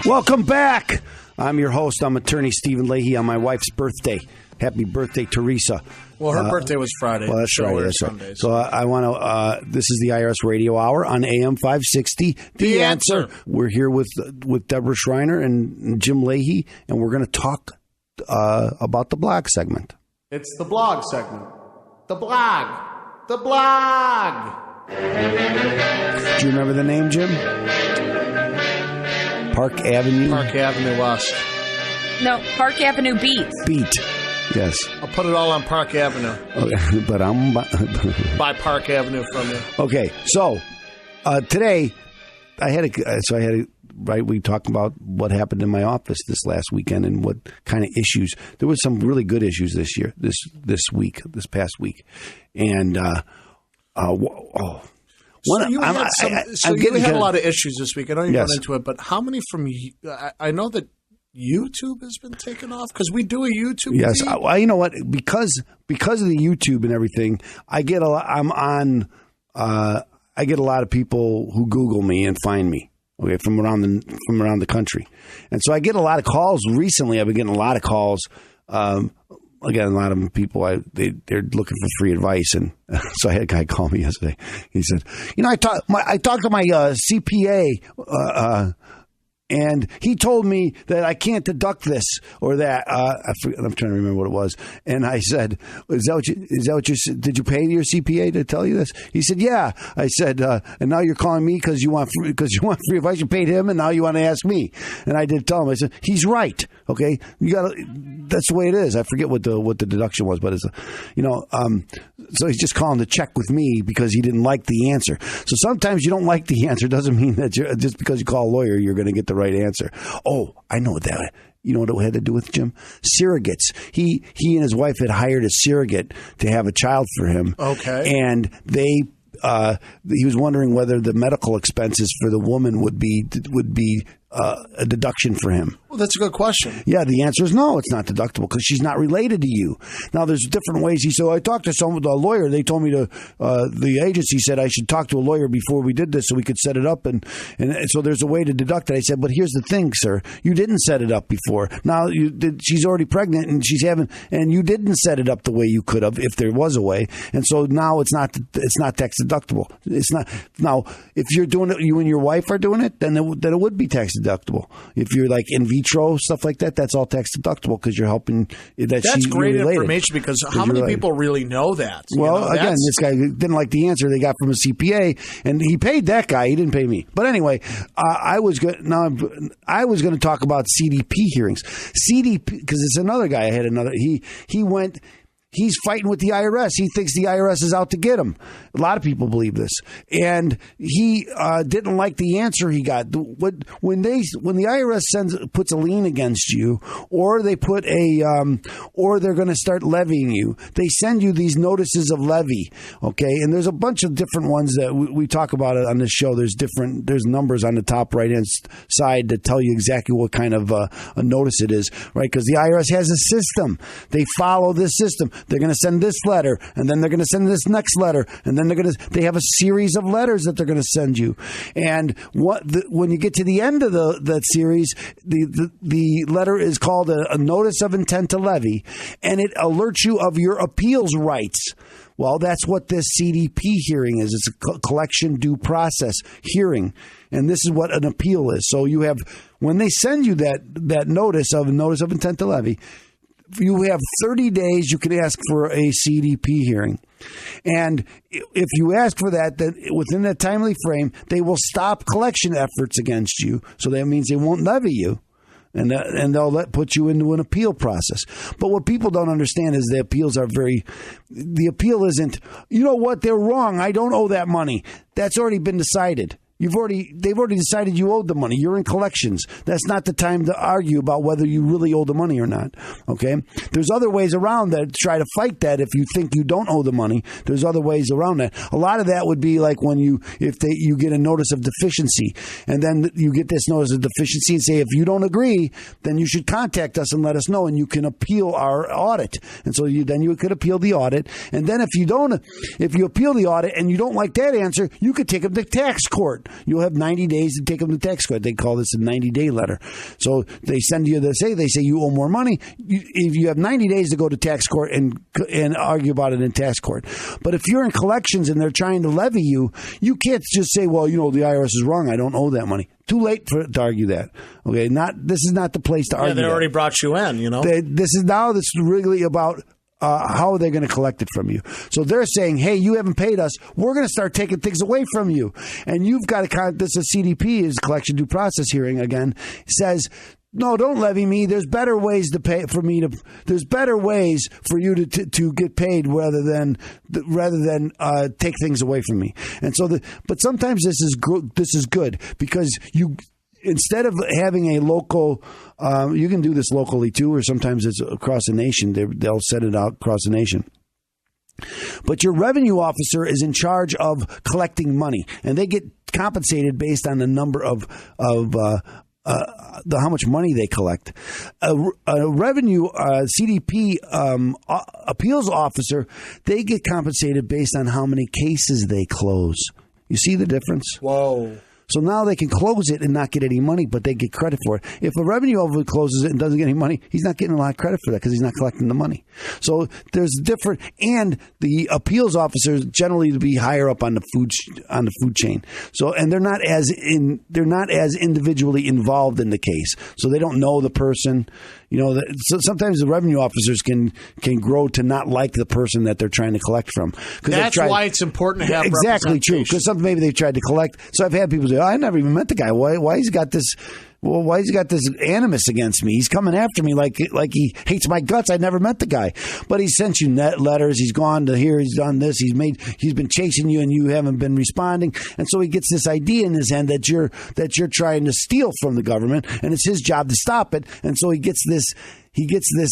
Welcome back. I'm your host. I'm attorney Stephen Leahy on my wife's birthday. Happy birthday, Teresa. Well, her birthday was Friday. Well, that's Friday. That's right. So I want to. This is the IRS Radio Hour on AM 560. The answer. We're here with Deborah Schreiner and Jim Leahy, and we're going to talk about the blog segment. It's the blog segment. The blog. The blog. Do you remember the name, Jim? Park Avenue. Park Avenue West. No, Park Avenue Beat. Beat. Yes. I'll put it all on Park Avenue. Okay, but I'm by Park Avenue from you. Okay, so today we talked about what happened in my office this last weekend and what kind of issues. There was some really good issues this past week, and you had a lot of issues this week. I know you got into it, but how many from you? I know that YouTube has been taken off because we do a YouTube. Yes, feed. Well, you know what? Because of the YouTube and everything, I get a lot. I get a lot of people who Google me and find me. Okay, from around the country, and so I get a lot of calls recently. I've been getting a lot of calls. Again, a lot of people, they're looking for free advice. And so I had a guy call me yesterday. He said, I talked to my CPA, and he told me that I can't deduct this or that. I'm trying to remember what it was. And I said, is that what you said? Did you pay your CPA to tell you this? He said, yeah. I said, and now you're calling me because you want free advice. You paid him, and now you want to ask me. And I did tell him. I said, he's right. Okay, that's the way it is. I forget what the deduction was, but it's so he's just calling to check with me because he didn't like the answer. So sometimes you don't like the answer doesn't mean that just because you call a lawyer you're going to get the right answer. Oh, I know that. You know what it had to do with, Jim? Surrogates. He and his wife had hired a surrogate to have a child for him. Okay, and he was wondering whether the medical expenses for the woman would be a deduction for him. Well, that's a good question. Yeah, the answer is no, it's not deductible because she's not related to you. Now, there's different ways. He said, I talked to a lawyer. They told me the agency said I should talk to a lawyer before we did this so we could set it up. And so there's a way to deduct it. I said, but here's the thing, sir. You didn't set it up before. Now, she's already pregnant and and you didn't set it up the way you could have if there was a way. And so now it's not tax deductible. It's not. Now, if you're doing it, you and your wife are doing it, then it would be tax deductible. If you're like in vitro stuff like that, that's all tax deductible because you're helping. That's great information because how many people really know that? Well, again, this guy didn't like the answer they got from a CPA, and he paid that guy. He didn't pay me. But anyway, I was going to talk about CDP hearings. CDP because it's another guy. I had another. He's fighting with the IRS. He thinks the IRS is out to get him. A lot of people believe this. And he didn't like the answer he got. When the IRS puts a lien against you, or they put or they're going to start levying you, they send you these notices of levy. Okay, and there's a bunch of different ones that we talk about it on this show. There's numbers on the top right hand side that tell you exactly what kind of a notice it is, right? Because the IRS has a system. They follow this system. They're going to send this letter, and then they're going to send this next letter, and then they have a series of letters that they're going to send you. And when you get to the end of that series, the letter is called a notice of intent to levy, and it alerts you of your appeals rights. Well, that's what this CDP hearing is. It's a collection due process hearing, and this is what an appeal is. So you have, when they send you that notice of intent to levy, you have 30 days you can ask for a CDP hearing. And if you ask for that, then within that timely frame, they will stop collection efforts against you. So that means they won't levy you. And they'll put you into an appeal process. But what people don't understand is the appeal isn't, you know what, they're wrong. I don't owe that money. That's already been decided. They've already decided you owed the money. You're in collections. That's not the time to argue about whether you really owe the money or not. Okay? There's other ways around that to try to fight that. If you think you don't owe the money, there's other ways around that. A lot of that would be like when you get a notice of deficiency, and then you get this notice of deficiency and say, if you don't agree, then you should contact us and let us know, and you can appeal our audit. And so you could appeal the audit. And then if you appeal the audit and you don't like that answer, you could take them to tax court. court. You'll have 90 days to take them to tax court. They call this a 90-day letter. So they send you, they say you owe more money. If you have 90 days to go to tax court and argue about it in tax court. But if you're in collections and they're trying to levy you, you can't just say, well, the IRS is wrong. I don't owe that money. Too late to argue that. Okay, this is not the place to argue. They already brought you in. This is really about how they're going to collect it from you. So they're saying, hey, you haven't paid us. We're going to start taking things away from you, and you've got to. This is CDP, is collection due process hearing again. Says, no, don't levy me. There's better ways to pay for me to. There's better ways for you to get paid rather than take things away from me. And so, but sometimes this is good because you. Instead of having a local, you can do this locally too, or sometimes it's across the nation. They'll set it out across the nation. But your revenue officer is in charge of collecting money, and they get compensated based on the number of how much money they collect. A revenue CDP appeals officer, they get compensated based on how many cases they close. You see the difference? Whoa. So now they can close it and not get any money, but they get credit for it. If a revenue officer closes it and doesn't get any money, he's not getting a lot of credit for that because he's not collecting the money. So there's different, and the appeals officers generally to be higher up on the food chain. So, and they're not as individually involved in the case, so they don't know the person. So sometimes the revenue officers can grow to not like the person that they're trying to collect from. That's why it's important to have exactly true. Because maybe they've tried to collect. So I've had people say, I never even met the guy. Why he's got this? Well, why has he got this animus against me? He's coming after me like he hates my guts. I never met the guy, but he sent you letters. He's gone to here. He's done this. He's been chasing you, and you haven't been responding. And so he gets this idea in his head that you're trying to steal from the government, and it's his job to stop it. And so he gets this. He gets this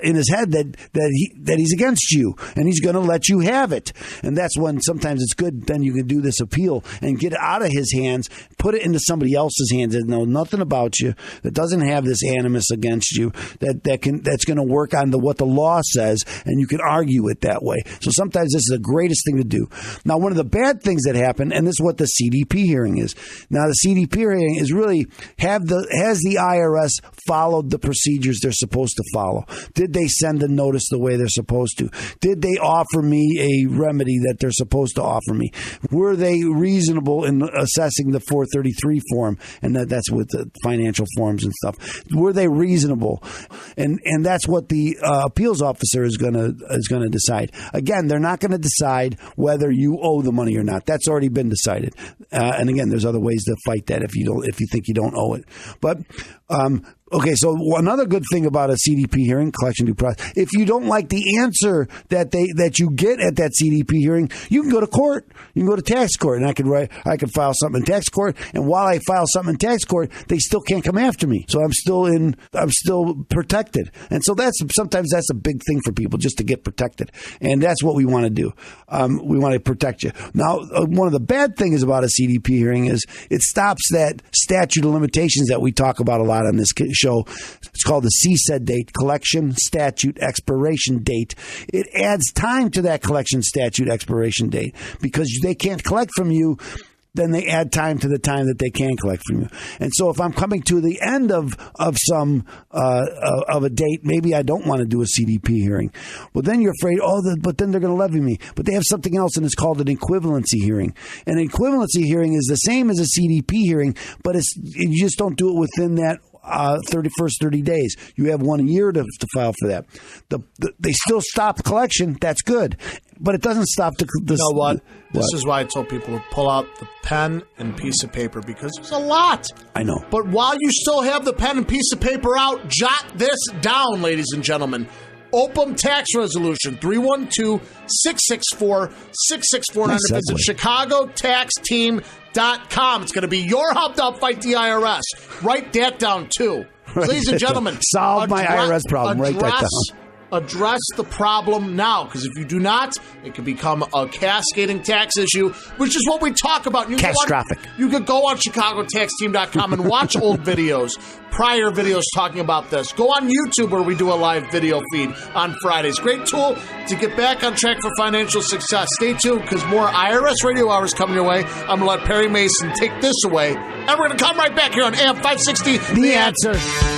in his head that he's against you, and he's going to let you have it. And that's when sometimes it's good. Then you can do this appeal and get it out of his hands, put it into somebody else's hands that know nothing about you, that doesn't have this animus against you, that's going to work on what the law says, and you can argue it that way. So sometimes this is the greatest thing to do. Now, one of the bad things that happen, and this is what the CDP hearing is. Now, the CDP hearing is really has the IRS followed the procedures they're supposed to follow? Did they send a notice the way they're supposed to? Did they offer me a remedy that they're supposed to offer me? Were they reasonable in assessing the 433 form? And that's with the financial forms and stuff. Were they reasonable? And that's what the appeals officer is going to decide. Again, they're not going to decide whether you owe the money or not. That's already been decided. And again, there's other ways to fight that if you think you don't owe it. But okay, so another good thing about a CDP hearing, collection due process, if you don't like the answer that you get at that CDP hearing, you can go to court. You can go to tax court, and I can file something in tax court. And while I file something in tax court, they still can't come after me. So I'm still protected. And so sometimes that's a big thing for people, just to get protected. And that's what we want to do. We want to protect you. Now, one of the bad things about a CDP hearing is it stops that statute of limitations that we talk about a lot on this show. It's called the CSED date, collection statute expiration date. It adds time to that collection statute expiration date because they can't collect from you. Then they add time to the time that they can collect from you. And so if I'm coming to the end of a date, maybe I don't want to do a CDP hearing. Well, then you're afraid, but then they're going to levy me. But they have something else, and it's called an equivalency hearing. An equivalency hearing is the same as a CDP hearing, but you just don't do it within that 30 days. You have 1 year to file for that. They still stop collection. That's good. But it doesn't stop the you know what? This is why I told people to pull out the pen and piece of paper, because there's a lot. I know. But while you still have the pen and piece of paper out, jot this down, ladies and gentlemen. OPM tax resolution, 312-664-6649. Visit ChicagoTaxTeam.com. It's going to be your help to fight the IRS. Write that down, too. Ladies and gentlemen. Solve my IRS problem. Write that down. Address the problem now, because if you do not, it can become a cascading tax issue, which is what we talk about. Catastrophic. You could go on ChicagoTaxTeam.com and watch old videos, prior videos talking about this. Go on YouTube where we do a live video feed on Fridays. Great tool to get back on track for financial success. Stay tuned, because more IRS Radio Hours coming your way. I'm going to let Perry Mason take this away, and we're going to come right back here on AM 560. The Answer.